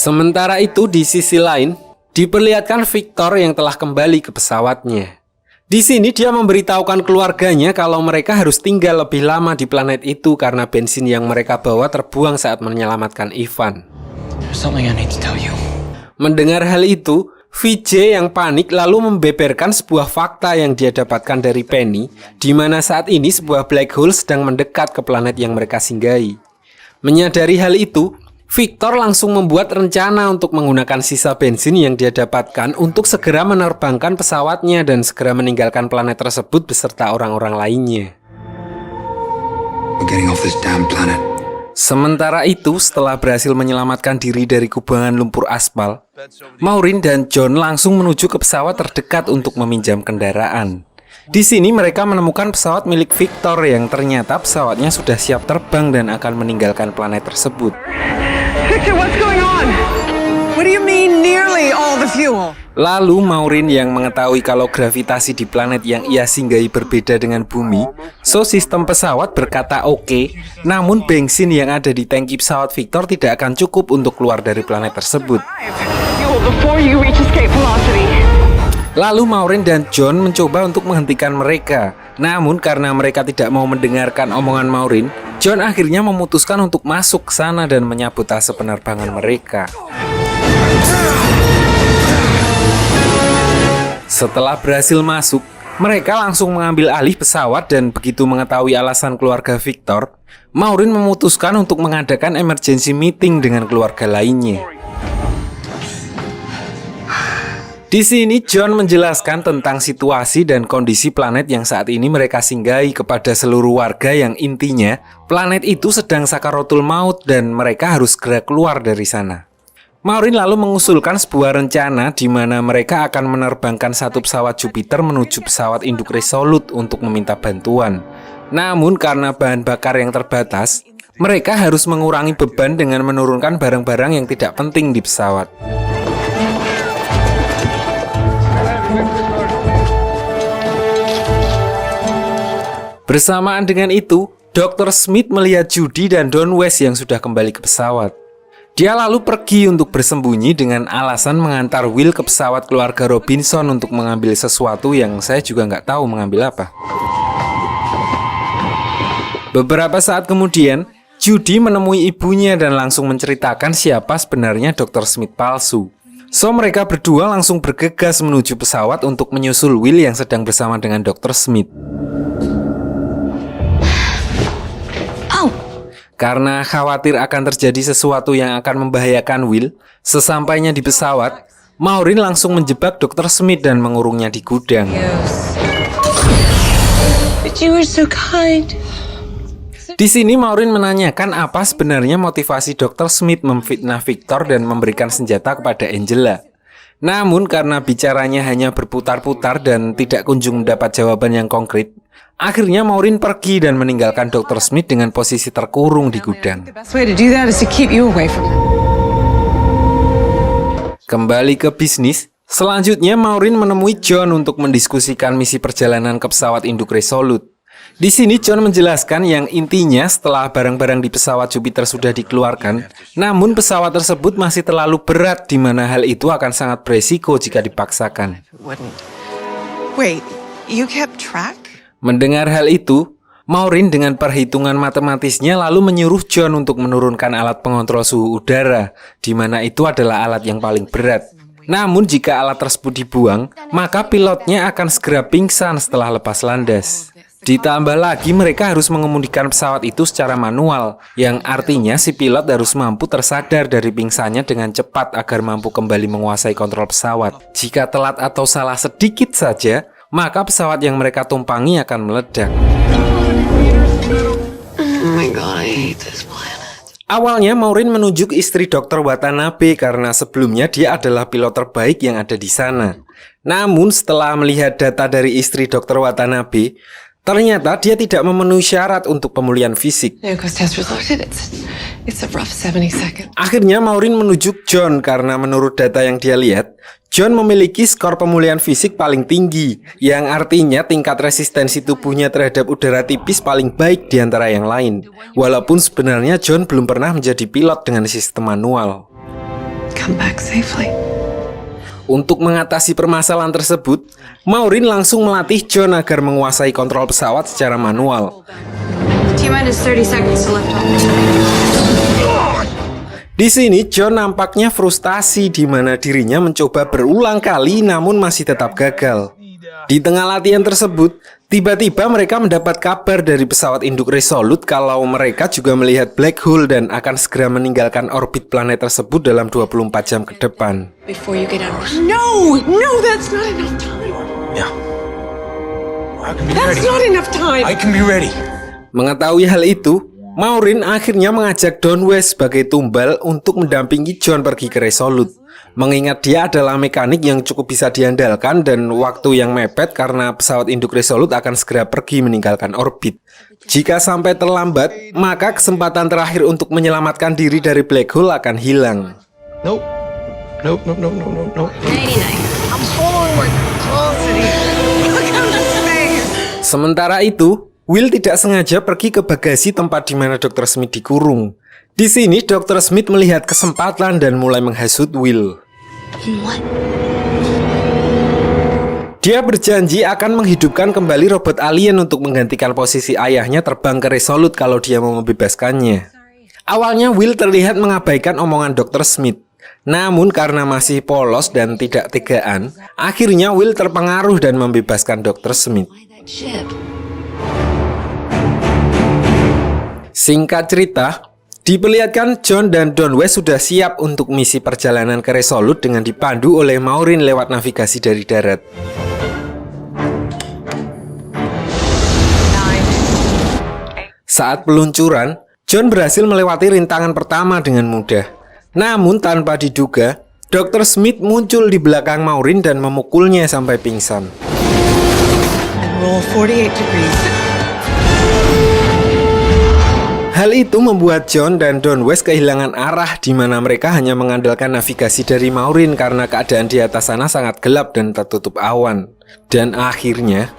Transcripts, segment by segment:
Sementara itu di sisi lain, diperlihatkan Victor yang telah kembali ke pesawatnya. Di sini dia memberitahukan keluarganya kalau mereka harus tinggal lebih lama di planet itu karena bensin yang mereka bawa terbuang saat menyelamatkan Ivan. Mendengar hal itu, VJ yang panik lalu membeberkan sebuah fakta yang dia dapatkan dari Penny, di mana saat ini sebuah black hole sedang mendekat ke planet yang mereka singgahi. Menyadari hal itu, Victor langsung membuat rencana untuk menggunakan sisa bensin yang dia dapatkan untuk segera menerbangkan pesawatnya dan segera meninggalkan planet tersebut beserta orang-orang lainnya. Sementara itu, setelah berhasil menyelamatkan diri dari kubangan lumpur aspal, Maureen dan John langsung menuju ke pesawat terdekat untuk meminjam kendaraan. Di sini mereka menemukan pesawat milik Victor yang ternyata pesawatnya sudah siap terbang dan akan meninggalkan planet tersebut. Victor, what's going on? What do you mean nearly all the fuel? Lalu Maureen yang mengetahui kalau gravitasi di planet yang ia singgahi berbeda dengan bumi, so sistem pesawat berkata oke, namun bensin yang ada di tangki pesawat Victor tidak akan cukup untuk keluar dari planet tersebut. Lalu Maureen dan John mencoba untuk menghentikan mereka. Namun karena mereka tidak mau mendengarkan omongan Maureen, John akhirnya memutuskan untuk masuk ke sana dan menyabotase penerbangan mereka. Setelah berhasil masuk, mereka langsung mengambil alih pesawat dan begitu mengetahui alasan keluarga Victor, Maureen memutuskan untuk mengadakan emergency meeting dengan keluarga lainnya. Di sini John menjelaskan tentang situasi dan kondisi planet yang saat ini mereka singgahi kepada seluruh warga yang intinya planet itu sedang sakaratul maut dan mereka harus segera keluar dari sana. Maureen lalu mengusulkan sebuah rencana di mana mereka akan menerbangkan satu pesawat Jupiter menuju pesawat induk Resolute untuk meminta bantuan. Namun karena bahan bakar yang terbatas, mereka harus mengurangi beban dengan menurunkan barang-barang yang tidak penting di pesawat. Bersamaan dengan itu, Dr. Smith melihat Judy dan Don West yang sudah kembali ke pesawat. Dia lalu pergi untuk bersembunyi dengan alasan mengantar Will ke pesawat keluarga Robinson untuk mengambil sesuatu yang saya juga nggak tahu mengambil apa. Beberapa saat kemudian, Judy menemui ibunya dan langsung menceritakan siapa sebenarnya Dr. Smith palsu. So mereka berdua langsung bergegas menuju pesawat untuk menyusul Will yang sedang bersama dengan Dr. Smith. Karena khawatir akan terjadi sesuatu yang akan membahayakan Will, sesampainya di pesawat, Maureen langsung menjebak Dr. Smith dan mengurungnya di gudang. Di sini Maureen menanyakan apa sebenarnya motivasi Dr. Smith memfitnah Victor dan memberikan senjata kepada Angela. Namun karena bicaranya hanya berputar-putar dan tidak kunjung mendapat jawaban yang konkret, akhirnya Maureen pergi dan meninggalkan Dr. Smith dengan posisi terkurung di gudang. Kembali ke bisnis, selanjutnya Maureen menemui John untuk mendiskusikan misi perjalanan ke pesawat induk Resolute. Di sini John menjelaskan yang intinya setelah barang-barang di pesawat Jupiter sudah dikeluarkan, namun pesawat tersebut masih terlalu berat di mana hal itu akan sangat beresiko jika dipaksakan. Wait, you kept track? Mendengar hal itu, Maureen dengan perhitungan matematisnya lalu menyuruh John untuk menurunkan alat pengontrol suhu udara, di mana itu adalah alat yang paling berat. Namun jika alat tersebut dibuang, maka pilotnya akan segera pingsan setelah lepas landas. Ditambah lagi mereka harus mengemudikan pesawat itu secara manual, yang artinya si pilot harus mampu tersadar dari pingsannya dengan cepat agar mampu kembali menguasai kontrol pesawat. Jika telat atau salah sedikit saja, maka pesawat yang mereka tumpangi akan meledak. Awalnya Maureen menunjuk istri Dr. Watanabe karena sebelumnya dia adalah pilot terbaik yang ada di sana. Namun setelah melihat data dari istri Dr. Watanabe, ternyata dia tidak memenuhi syarat untuk pemulihan fisik. Akhirnya Maureen menunjuk John karena menurut data yang dia lihat, John memiliki skor pemulihan fisik paling tinggi, yang artinya tingkat resistensi tubuhnya terhadap udara tipis paling baik di antara yang lain. Walaupun sebenarnya John belum pernah menjadi pilot dengan sistem manual. come back safely. Untuk mengatasi permasalahan tersebut, Maureen langsung melatih John agar menguasai kontrol pesawat secara manual. T-minus 30 seconds to lift off. Di sini John nampaknya frustasi di mana dirinya mencoba berulang kali namun masih tetap gagal. Di tengah latihan tersebut, tiba-tiba mereka mendapat kabar dari pesawat induk Resolute kalau mereka juga melihat black hole dan akan segera meninggalkan orbit planet tersebut dalam 24 jam ke depan. Before you get out. No, that's not enough time. Yeah. I can be That's ready. not enough time. I can be ready. Mengetahui hal itu, Maureen akhirnya mengajak Don West sebagai tumbal untuk mendampingi John pergi ke Resolute. Mengingat dia adalah mekanik yang cukup bisa diandalkan dan waktu yang mepet karena pesawat induk Resolute akan segera pergi meninggalkan orbit. Jika sampai terlambat, maka kesempatan terakhir untuk menyelamatkan diri dari black hole akan hilang. Nope. Nope. 99. I'm following my curiosity. Look at the space. Sementara itu, Will tidak sengaja pergi ke bagasi tempat di mana Dr. Smith dikurung. Di sini, Dr. Smith melihat kesempatan dan mulai menghasut Will. What? Dia berjanji akan menghidupkan kembali robot alien untuk menggantikan posisi ayahnya terbang ke Resolute kalau dia mau membebaskannya. Awalnya Will terlihat mengabaikan omongan Dr. Smith. Namun karena masih polos dan tidak tegaan, akhirnya Will terpengaruh dan membebaskan Dr. Smith. Why that ship? Singkat cerita, diperlihatkan John dan Don West sudah siap untuk misi perjalanan ke Resolute dengan dipandu oleh Maureen lewat navigasi dari darat. Saat peluncuran, John berhasil melewati rintangan pertama dengan mudah. Namun tanpa diduga, Dr. Smith muncul di belakang Maureen dan memukulnya sampai pingsan. Roll 48 degrees. Hal itu membuat John dan Don West kehilangan arah di mana mereka hanya mengandalkan navigasi dari Maureen karena keadaan di atas sana sangat gelap dan tertutup awan. Dan akhirnya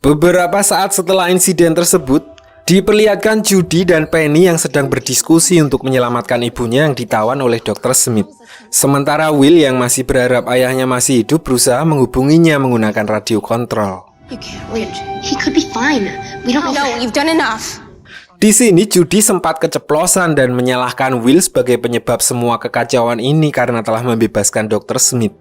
beberapa saat setelah insiden tersebut, diperlihatkan Judy dan Penny yang sedang berdiskusi untuk menyelamatkan ibunya yang ditawan oleh Dr. Smith. Sementara Will yang masih berharap ayahnya masih hidup berusaha menghubunginya menggunakan radio kontrol. You can't reach. He could be fine. We don't know. No, you've done enough. Di sini Judy sempat keceplosan dan menyalahkan Will sebagai penyebab semua kekacauan ini karena telah membebaskan Dr. Smith.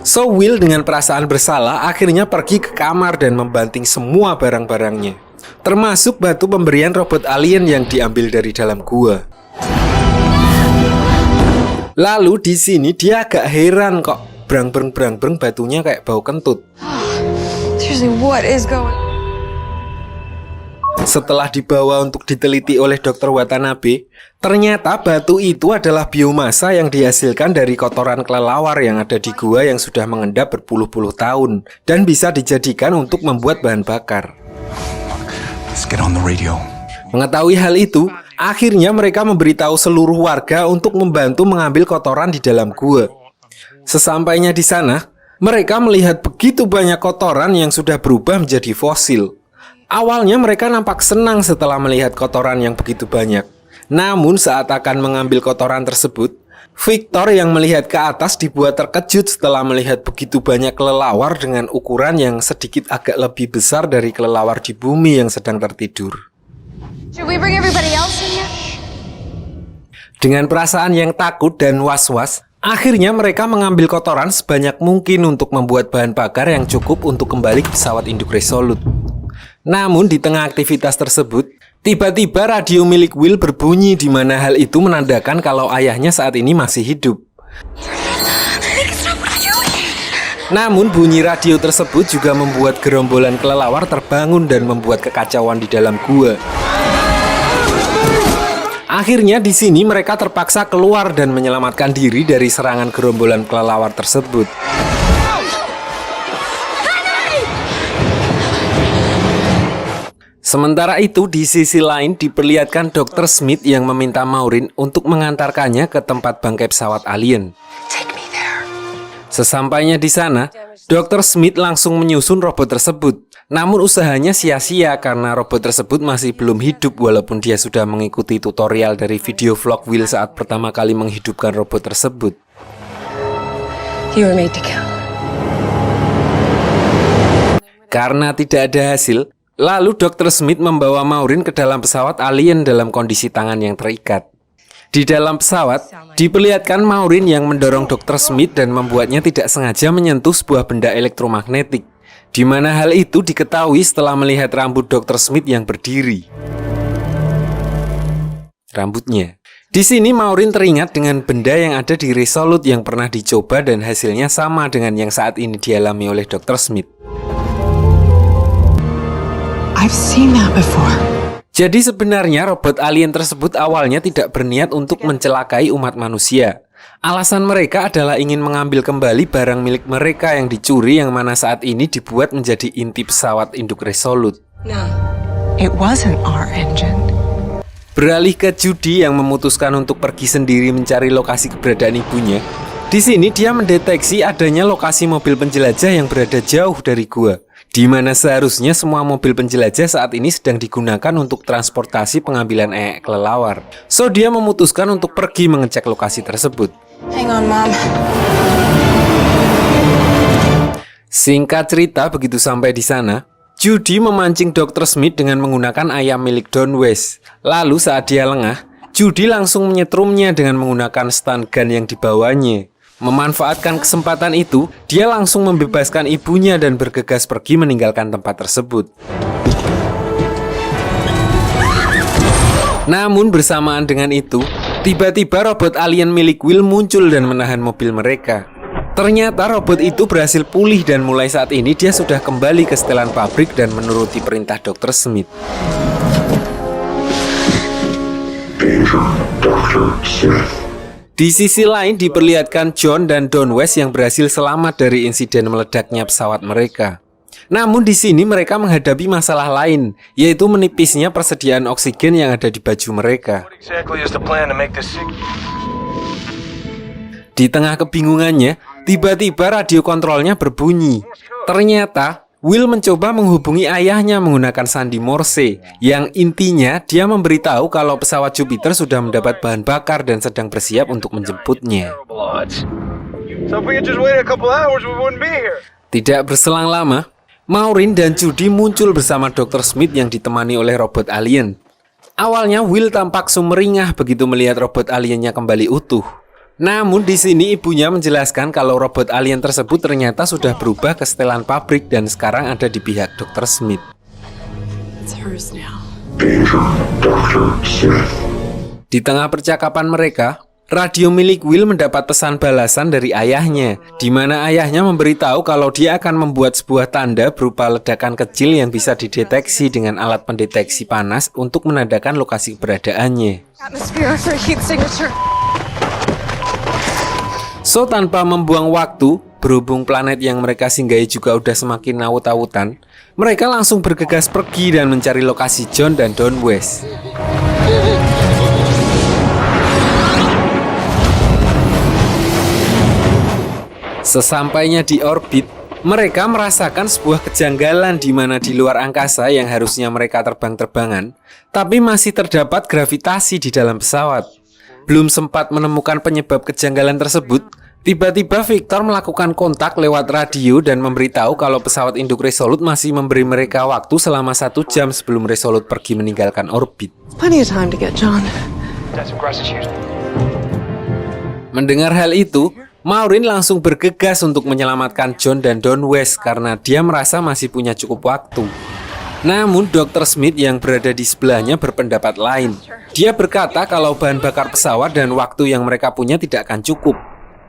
So Will dengan perasaan bersalah akhirnya pergi ke kamar dan membanting semua barang-barangnya, termasuk batu pemberian robot alien yang diambil dari dalam gua. Lalu di sini dia agak heran kok brang-breng batunya kayak bau kentut. Seriously, what is going? Setelah dibawa untuk diteliti oleh Dr. Watanabe, ternyata batu itu adalah biomasa yang dihasilkan dari kotoran kelelawar yang ada di gua yang sudah mengendap berpuluh-puluh tahun dan bisa dijadikan untuk membuat bahan bakar. Let's get on the radio. Mengetahui hal itu, akhirnya mereka memberitahu seluruh warga untuk membantu mengambil kotoran di dalam gua. Sesampainya di sana, mereka melihat begitu banyak kotoran yang sudah berubah menjadi fosil. Awalnya mereka nampak senang setelah melihat kotoran yang begitu banyak. Namun saat akan mengambil kotoran tersebut, Victor yang melihat ke atas dibuat terkejut setelah melihat begitu banyak kelelawar dengan ukuran yang sedikit agak lebih besar dari kelelawar di bumi yang sedang tertidur. Should we bring everybody else in here? Dengan perasaan yang takut dan was-was, akhirnya mereka mengambil kotoran sebanyak mungkin untuk membuat bahan bakar yang cukup untuk kembali ke pesawat induk Resolute. Namun di tengah aktivitas tersebut, tiba-tiba radio milik Will berbunyi di mana hal itu menandakan kalau ayahnya saat ini masih hidup. Namun bunyi radio tersebut juga membuat gerombolan kelelawar terbangun dan membuat kekacauan di dalam gua. Akhirnya di sini mereka terpaksa keluar dan menyelamatkan diri dari serangan gerombolan kelelawar tersebut. Sementara itu, di sisi lain diperlihatkan Dr. Smith yang meminta Maureen untuk mengantarkannya ke tempat bangkai pesawat alien. Sesampainya di sana, Dr. Smith langsung menyusun robot tersebut. Namun usahanya sia-sia karena robot tersebut masih belum hidup walaupun dia sudah mengikuti tutorial dari video vlog Will saat pertama kali menghidupkan robot tersebut. You were made to kill. Karena tidak ada hasil, lalu Dr. Smith membawa Maureen ke dalam pesawat alien dalam kondisi tangan yang terikat. Di dalam pesawat, diperlihatkan Maureen yang mendorong Dr. Smith dan membuatnya tidak sengaja menyentuh sebuah benda elektromagnetik. Di mana hal itu diketahui setelah melihat rambut Dr. Smith yang berdiri. Rambutnya. Di sini Maureen teringat dengan benda yang ada di Resolute yang pernah dicoba dan hasilnya sama dengan yang saat ini dialami oleh Dr. Smith. I've seen that before. Jadi sebenarnya robot alien tersebut awalnya tidak berniat untuk mencelakai umat manusia. Alasan mereka adalah ingin mengambil kembali barang milik mereka yang dicuri yang mana saat ini dibuat menjadi inti pesawat induk Resolute. No, it wasn't our engine. Beralih ke Judy yang memutuskan untuk pergi sendiri mencari lokasi keberadaan ibunya. Di sini dia mendeteksi adanya lokasi mobil penjelajah yang berada jauh dari gua, di mana seharusnya semua mobil penjelajah saat ini sedang digunakan untuk transportasi pengambilan kelelawar. So dia memutuskan untuk pergi mengecek lokasi tersebut. Hang on, Mom. Singkat cerita, begitu sampai di sana, Judy memancing Dr. Smith dengan menggunakan ayam milik Don West. Lalu saat dia lengah, Judy langsung menyetrumnya dengan menggunakan stun gun yang dibawanya. Memanfaatkan kesempatan itu, dia langsung membebaskan ibunya dan bergegas pergi meninggalkan tempat tersebut. Namun bersamaan dengan itu, tiba-tiba robot alien milik Will muncul dan menahan mobil mereka. Ternyata robot itu berhasil pulih dan mulai saat ini dia sudah kembali ke setelan pabrik dan menuruti perintah Dr. Smith. Di sisi lain diperlihatkan John dan Don West yang berhasil selamat dari insiden meledaknya pesawat mereka. Namun di sini mereka menghadapi masalah lain, yaitu menipisnya persediaan oksigen yang ada di baju mereka. Di tengah kebingungannya, tiba-tiba radio kontrolnya berbunyi. Ternyata Will mencoba menghubungi ayahnya menggunakan sandi Morse, yang intinya dia memberitahu kalau pesawat Jupiter sudah mendapat bahan bakar dan sedang bersiap untuk menjemputnya. Tidak berselang lama, Maureen dan Judy muncul bersama Dr. Smith yang ditemani oleh robot alien. Awalnya Will tampak sumringah begitu melihat robot aliennya kembali utuh. Namun di sini ibunya menjelaskan kalau robot alien tersebut ternyata sudah berubah ke setelan pabrik dan sekarang ada di pihak Dr. Smith. It's hers now. Di tengah percakapan mereka, radio milik Will mendapat pesan balasan dari ayahnya, di mana ayahnya memberitahu kalau dia akan membuat sebuah tanda berupa ledakan kecil yang bisa dideteksi dengan alat pendeteksi panas untuk menandakan lokasi keberadaannya. Atmosphere for heat signature. So tanpa membuang waktu, berhubung planet yang mereka singgahi juga udah semakin awut-awutan, mereka langsung bergegas pergi dan mencari lokasi John dan Don West. Sesampainya di orbit, mereka merasakan sebuah kejanggalan di mana di luar angkasa yang harusnya mereka terbang-terbangan, tapi masih terdapat gravitasi di dalam pesawat. Belum sempat menemukan penyebab kejanggalan tersebut, tiba-tiba Victor melakukan kontak lewat radio dan memberitahu kalau pesawat induk Resolute masih memberi mereka waktu selama 1 jam sebelum Resolute pergi meninggalkan orbit. Plenty of time to get John. Mendengar hal itu, Maureen langsung bergegas untuk menyelamatkan John dan Don West karena dia merasa masih punya cukup waktu. Namun Dr. Smith yang berada di sebelahnya berpendapat lain. Dia berkata kalau bahan bakar pesawat dan waktu yang mereka punya tidak akan cukup.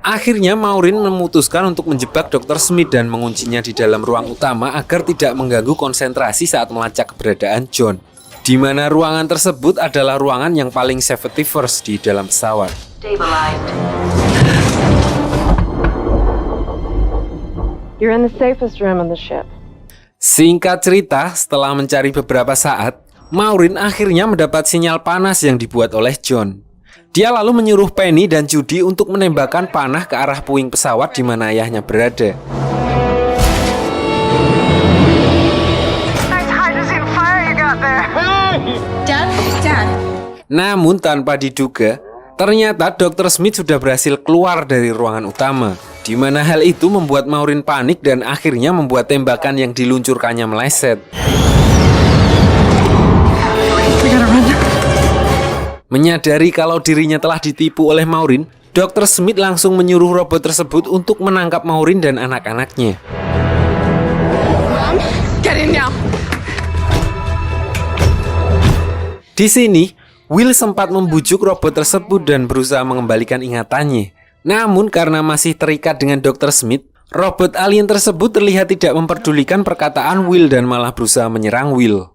Akhirnya Maureen memutuskan untuk menjebak Dr. Smith dan menguncinya di dalam ruang utama agar tidak mengganggu konsentrasi saat melacak keberadaan John. Di mana ruangan tersebut adalah ruangan yang paling safety first di dalam pesawat. You're in the safest room on the ship. Singkat cerita, setelah mencari beberapa saat, Maureen akhirnya mendapat sinyal panas yang dibuat oleh John. Dia lalu menyuruh Penny dan Judy untuk menembakkan panah ke arah puing pesawat di mana ayahnya berada. Namun tanpa diduga, ternyata Dr. Smith sudah berhasil keluar dari ruangan utama, di mana hal itu membuat Maureen panik dan akhirnya membuat tembakan yang diluncurkannya meleset. Menyadari kalau dirinya telah ditipu oleh Maureen, Dr. Smith langsung menyuruh robot tersebut untuk menangkap Maureen dan anak-anaknya. Mom, get in now. Di sini, Will sempat membujuk robot tersebut dan berusaha mengembalikan ingatannya. Namun karena masih terikat dengan Dr. Smith, robot alien tersebut terlihat tidak memperdulikan perkataan Will dan malah berusaha menyerang Will.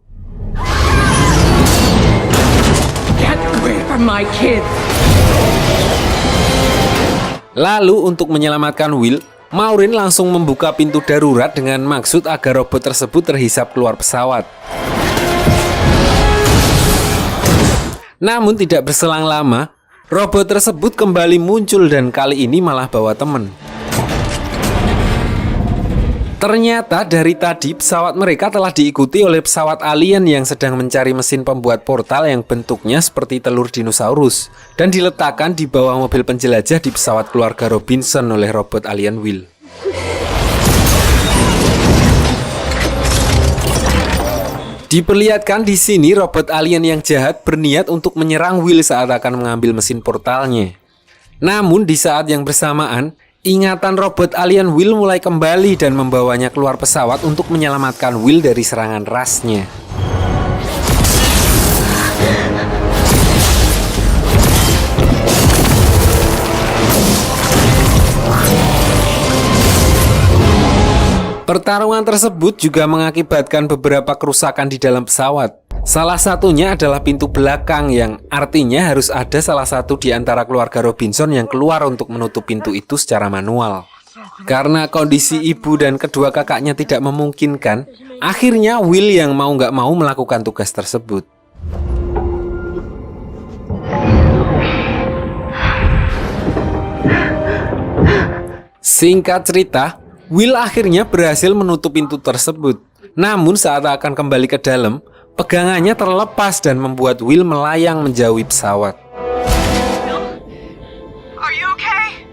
Get away from my kids. Lalu untuk menyelamatkan Will, Maureen langsung membuka pintu darurat dengan maksud agar robot tersebut terhisap keluar pesawat. Namun tidak berselang lama, robot tersebut kembali muncul dan kali ini malah bawa teman. Ternyata dari tadi pesawat mereka telah diikuti oleh pesawat alien yang sedang mencari mesin pembuat portal yang bentuknya seperti telur dinosaurus dan diletakkan di bawah mobil penjelajah di pesawat keluarga Robinson oleh robot alien Will. Diperlihatkan di sini robot alien yang jahat berniat untuk menyerang Will saat akan mengambil mesin portalnya. Namun di saat yang bersamaan, ingatan robot alien Will mulai kembali dan membawanya keluar pesawat untuk menyelamatkan Will dari serangan rasnya. Pertarungan tersebut juga mengakibatkan beberapa kerusakan di dalam pesawat. Salah satunya adalah pintu belakang yang artinya harus ada salah satu di antara keluarga Robinson yang keluar untuk menutup pintu itu secara manual. Karena kondisi ibu dan kedua kakaknya tidak memungkinkan, akhirnya Will yang mau nggak mau melakukan tugas tersebut. Singkat cerita, Will akhirnya berhasil menutup pintu tersebut. Namun saat akan kembali ke dalam, pegangannya terlepas dan membuat Will melayang menjauhi pesawat. Are you okay?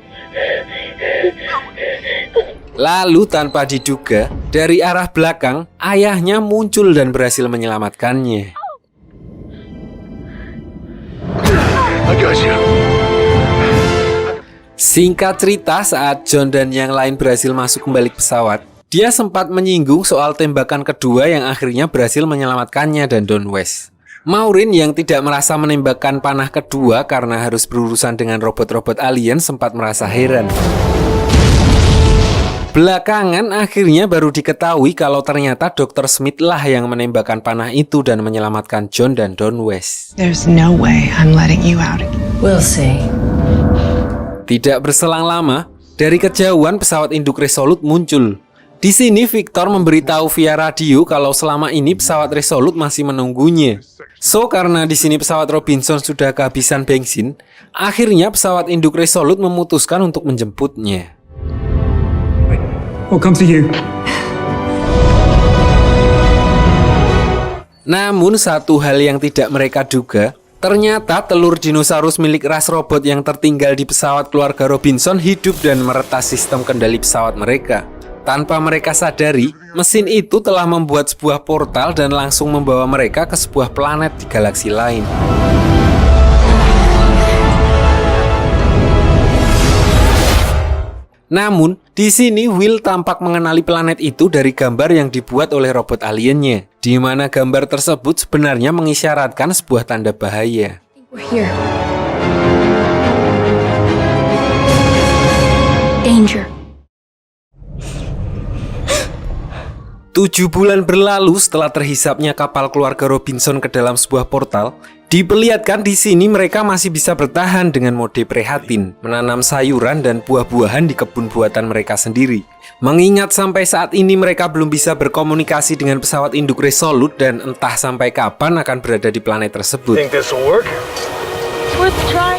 Lalu tanpa diduga, dari arah belakang, ayahnya muncul dan berhasil menyelamatkannya. I got you. Singkat cerita, saat John dan yang lain berhasil masuk kembali ke pesawat, dia sempat menyinggung soal tembakan kedua yang akhirnya berhasil menyelamatkannya dan Don West. Maureen yang tidak merasa menembakkan panah kedua karena harus berurusan dengan robot-robot alien sempat merasa heran. Belakangan akhirnya baru diketahui kalau ternyata Dr. Smith lah yang menembakkan panah itu dan menyelamatkan John dan Don West. There's no way I'm letting you out again. We'll see. Tidak berselang lama, dari kejauhan pesawat induk Resolute muncul. Di sini Victor memberitahu via radio kalau selama ini pesawat Resolute masih menunggunya. So karena di sini pesawat Robinson sudah kehabisan bensin, akhirnya pesawat induk Resolute memutuskan untuk menjemputnya. What comes to you? Namun satu hal yang tidak mereka duga, ternyata telur dinosaurus milik ras robot yang tertinggal di pesawat keluarga Robinson hidup dan meretas sistem kendali pesawat mereka. Tanpa mereka sadari, mesin itu telah membuat sebuah portal dan langsung membawa mereka ke sebuah planet di galaksi lain. Namun, di sini Will tampak mengenali planet itu dari gambar yang dibuat oleh robot aliennya, di mana gambar tersebut sebenarnya mengisyaratkan sebuah tanda bahaya. We're here. Danger. 7 bulan berlalu setelah terhisapnya kapal keluarga Robinson ke dalam sebuah portal, diperlihatkan di sini mereka masih bisa bertahan dengan mode prihatin, menanam sayuran dan buah-buahan di kebun buatan mereka sendiri. Mengingat sampai saat ini mereka belum bisa berkomunikasi dengan pesawat induk Resolute dan entah sampai kapan akan berada di planet tersebut. Think this will work? Worth a try.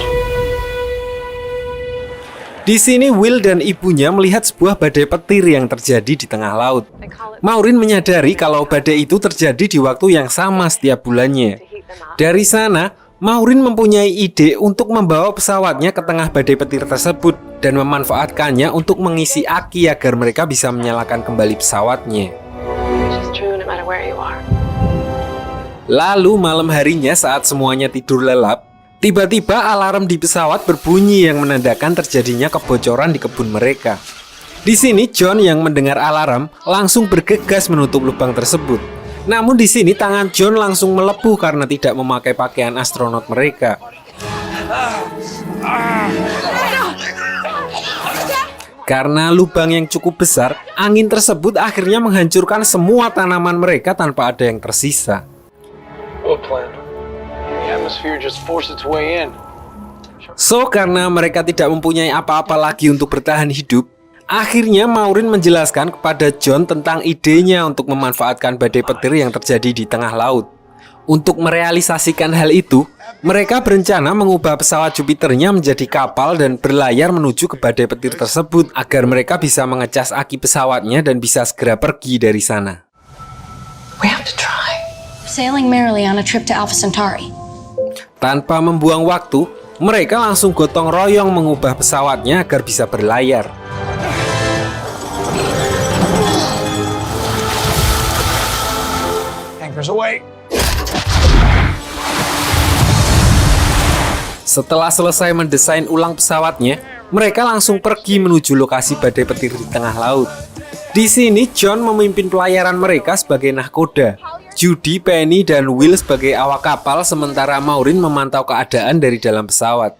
Di sini Will dan ibunya melihat sebuah badai petir yang terjadi di tengah laut. Maureen menyadari kalau badai itu terjadi di waktu yang sama setiap bulannya. Dari sana, Maureen mempunyai ide untuk membawa pesawatnya ke tengah badai petir tersebut dan memanfaatkannya untuk mengisi aki agar mereka bisa menyalakan kembali pesawatnya. Lalu malam harinya saat semuanya tidur lelap, tiba-tiba alarm di pesawat berbunyi yang menandakan terjadinya kebocoran di kebun mereka. Di sini John yang mendengar alarm langsung bergegas menutup lubang tersebut. Namun di sini tangan John langsung melepuh karena tidak memakai pakaian astronot mereka. Karena lubang yang cukup besar, angin tersebut akhirnya menghancurkan semua tanaman mereka tanpa ada yang tersisa. What plan? The atmosphere just forced its way in. So, karena mereka tidak mempunyai apa-apa lagi untuk bertahan hidup, akhirnya Maureen menjelaskan kepada John tentang idenya untuk memanfaatkan badai petir yang terjadi di tengah laut. Untuk merealisasikan hal itu, mereka berencana mengubah pesawat Jupiternya menjadi kapal dan berlayar menuju ke badai petir tersebut agar mereka bisa mengecas aki pesawatnya dan bisa segera pergi dari sana. We have to try. Sailing merrily on a trip to Alpha Centauri. Tanpa membuang waktu, mereka langsung gotong royong mengubah pesawatnya agar bisa berlayar. Anchors away. Setelah selesai mendesain ulang pesawatnya, mereka langsung pergi menuju lokasi badai petir di tengah laut. Di sini John memimpin pelayaran mereka sebagai nahkoda, Judy, Penny, dan Will sebagai awak kapal, sementara Maureen memantau keadaan dari dalam pesawat.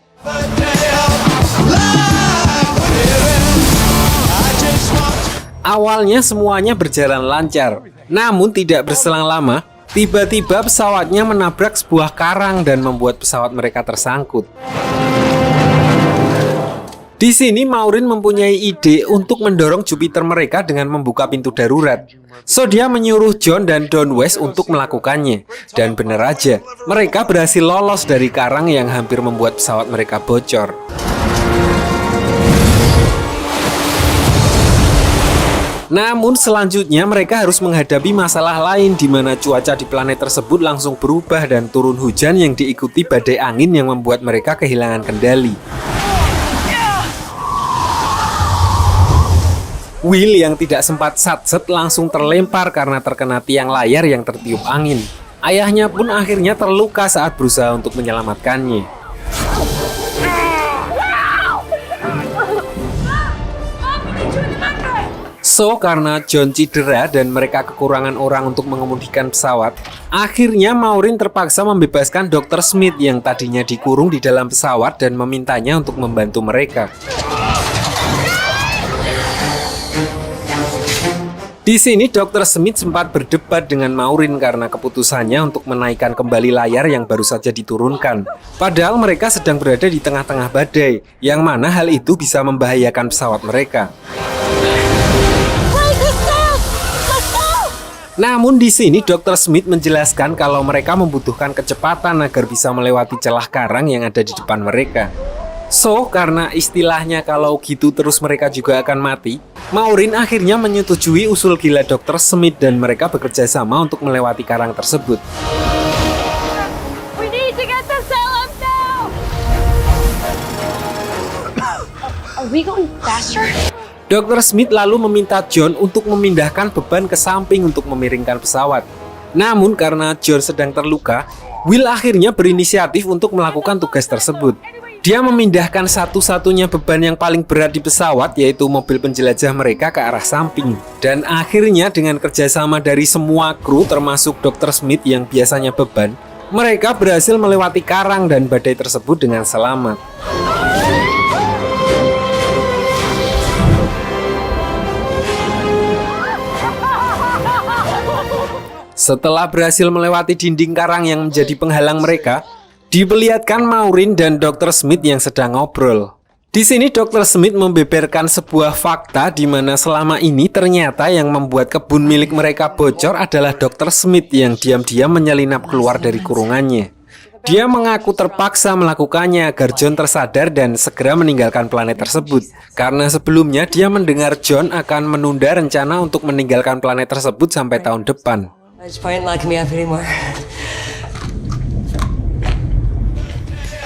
Awalnya semuanya berjalan lancar, namun tidak berselang lama, tiba-tiba pesawatnya menabrak sebuah karang dan membuat pesawat mereka tersangkut. Di sini Maureen mempunyai ide untuk mendorong Jupiter mereka dengan membuka pintu darurat. So dia menyuruh John dan Don West untuk melakukannya. Dan benar aja, mereka berhasil lolos dari karang yang hampir membuat pesawat mereka bocor. Namun selanjutnya mereka harus menghadapi masalah lain di mana cuaca di planet tersebut langsung berubah dan turun hujan yang diikuti badai angin yang membuat mereka kehilangan kendali. Will yang tidak sempat satset langsung terlempar karena terkena tiang layar yang tertiup angin. Ayahnya pun akhirnya terluka saat berusaha untuk menyelamatkannya. So, karena John cedera dan mereka kekurangan orang untuk mengemudikan pesawat, akhirnya Maureen terpaksa membebaskan Dr. Smith yang tadinya dikurung di dalam pesawat dan memintanya untuk membantu mereka. Di sini Dr. Smith sempat berdebat dengan Maureen karena keputusannya untuk menaikkan kembali layar yang baru saja diturunkan. Padahal mereka sedang berada di tengah-tengah badai, yang mana hal itu bisa membahayakan pesawat mereka. Namun di sini Dr. Smith menjelaskan kalau mereka membutuhkan kecepatan agar bisa melewati celah karang yang ada di depan mereka. So, karena istilahnya kalau gitu terus mereka juga akan mati, Maureen akhirnya menyetujui usul gila Dr. Smith dan mereka bekerja sama untuk melewati karang tersebut. We need to get the sail up now! Are we going faster? Dr. Smith lalu meminta John untuk memindahkan beban ke samping untuk memiringkan pesawat. Namun karena John sedang terluka, Will akhirnya berinisiatif untuk melakukan tugas tersebut. Dia memindahkan satu-satunya beban yang paling berat di pesawat, yaitu mobil penjelajah mereka ke arah samping. Dan akhirnya dengan kerjasama dari semua kru termasuk Dr. Smith yang biasanya beban, mereka berhasil melewati karang dan badai tersebut dengan selamat. Setelah berhasil melewati dinding karang yang menjadi penghalang mereka, diperlihatkan Maureen dan Dr. Smith yang sedang ngobrol. Di sini Dr. Smith membeberkan sebuah fakta di mana selama ini ternyata yang membuat kebun milik mereka bocor adalah Dr. Smith yang diam-diam menyelinap keluar dari kurungannya. Dia mengaku terpaksa melakukannya agar John tersadar dan segera meninggalkan planet tersebut. Karena sebelumnya dia mendengar John akan menunda rencana untuk meninggalkan planet tersebut sampai tahun depan. I just ain't locking me up anymore.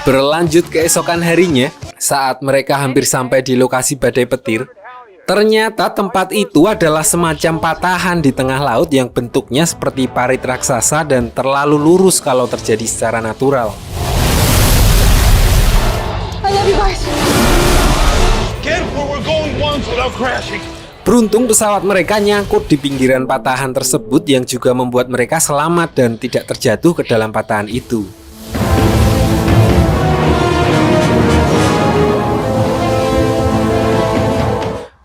Berlanjut keesokan harinya, saat mereka hampir sampai di lokasi badai petir, ternyata tempat itu adalah semacam patahan di tengah laut yang bentuknya seperti parit raksasa dan terlalu lurus kalau terjadi secara natural. I love you guys. Get where we're going once without crashing. Beruntung pesawat mereka nyangkut di pinggiran patahan tersebut yang juga membuat mereka selamat dan tidak terjatuh ke dalam patahan itu.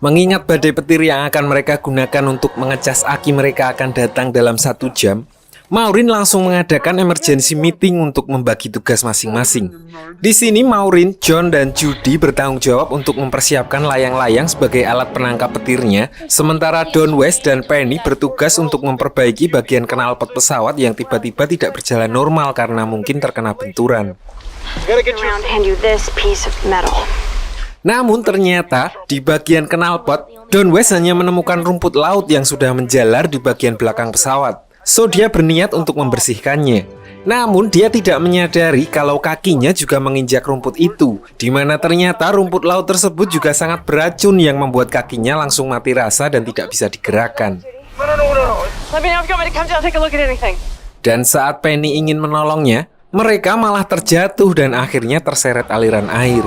Mengingat badai petir yang akan mereka gunakan untuk mengecas aki mereka akan datang dalam 1 jam, Maureen langsung mengadakan emergency meeting untuk membagi tugas masing-masing. Di sini Maureen, John, dan Judy bertanggung jawab untuk mempersiapkan layang-layang sebagai alat penangkap petirnya, sementara Don West dan Penny bertugas untuk memperbaiki bagian knalpot pesawat yang tiba-tiba tidak berjalan normal karena mungkin terkena benturan. Around, hand you this piece of metal. Namun ternyata di bagian knalpot, Don West hanya menemukan rumput laut yang sudah menjalar di bagian belakang pesawat. So dia berniat untuk membersihkannya. Namun dia tidak menyadari kalau kakinya juga menginjak rumput itu, di mana ternyata rumput laut tersebut juga sangat beracun yang membuat kakinya langsung mati rasa dan tidak bisa digerakkan. Let me know if you want me to come down and take a look at anything. Dan saat Penny ingin menolongnya, mereka malah terjatuh dan akhirnya terseret aliran air.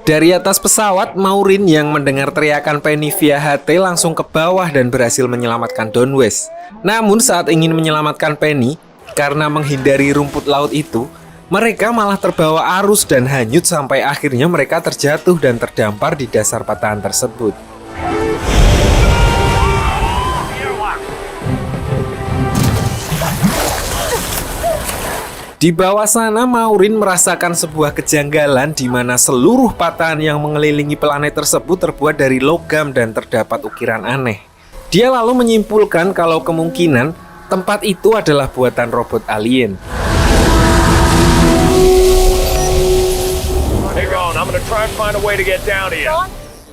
Dari atas pesawat, Maureen yang mendengar teriakan Penny via HT langsung ke bawah dan berhasil menyelamatkan Don West. Namun saat ingin menyelamatkan Penny, karena menghindari rumput laut itu, mereka malah terbawa arus dan hanyut sampai akhirnya mereka terjatuh dan terdampar di dasar patahan tersebut. Di bawah sana, Maureen merasakan sebuah kejanggalan di mana seluruh patahan yang mengelilingi planet tersebut terbuat dari logam dan terdapat ukiran aneh. Dia lalu menyimpulkan kalau kemungkinan tempat itu adalah buatan robot alien. Hang on, I'm gonna try and find a way to get down here.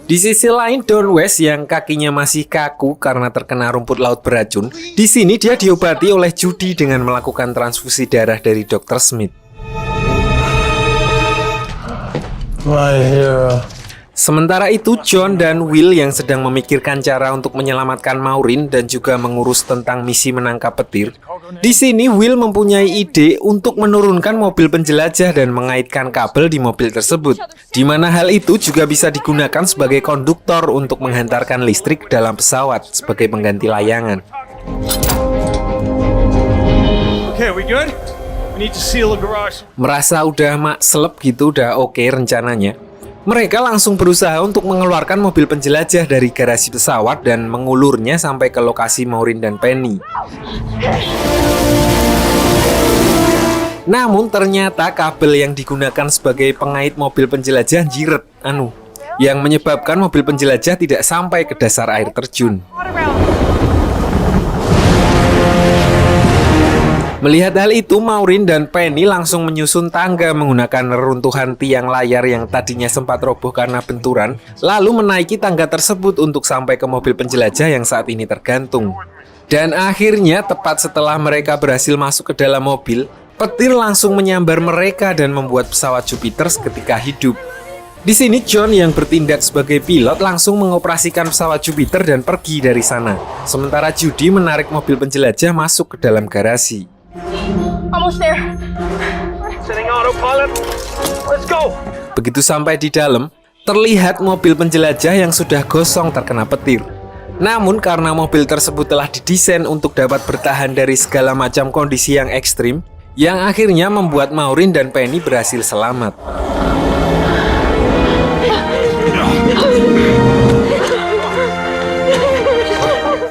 Di sisi lain, Don West yang kakinya masih kaku karena terkena rumput laut beracun, di sini dia diobati oleh Judy dengan melakukan transfusi darah dari Dr. Smith. Right here. Sementara itu, John dan Will yang sedang memikirkan cara untuk menyelamatkan Maureen dan juga mengurus tentang misi menangkap petir. Di sini, Will mempunyai ide untuk menurunkan mobil penjelajah dan mengaitkan kabel di mobil tersebut, di mana hal itu juga bisa digunakan sebagai konduktor untuk menghantarkan listrik dalam pesawat sebagai pengganti layangan. Okay, we good? We need to seal the garage. Merasa udah makselep gitu, udah oke rencananya. Mereka langsung berusaha untuk mengeluarkan mobil penjelajah dari garasi pesawat dan mengulurnya sampai ke lokasi Maureen dan Penny. Namun ternyata kabel yang digunakan sebagai pengait mobil penjelajah jiret, yang menyebabkan mobil penjelajah tidak sampai ke dasar air terjun. Melihat hal itu, Maureen dan Penny langsung menyusun tangga menggunakan reruntuhan tiang layar yang tadinya sempat roboh karena benturan, lalu menaiki tangga tersebut untuk sampai ke mobil penjelajah yang saat ini tergantung. Dan akhirnya, tepat setelah mereka berhasil masuk ke dalam mobil, petir langsung menyambar mereka dan membuat pesawat Jupiter seketika hidup. Di sini John yang bertindak sebagai pilot langsung mengoperasikan pesawat Jupiter dan pergi dari sana. Sementara Judy menarik mobil penjelajah masuk ke dalam garasi. Almost there. Setting autopilot. Let's go. Begitu sampai di dalam, terlihat mobil penjelajah yang sudah gosong terkena petir. Namun karena mobil tersebut telah didesain untuk dapat bertahan dari segala macam kondisi yang ekstrim, yang akhirnya membuat Maureen dan Penny berhasil selamat.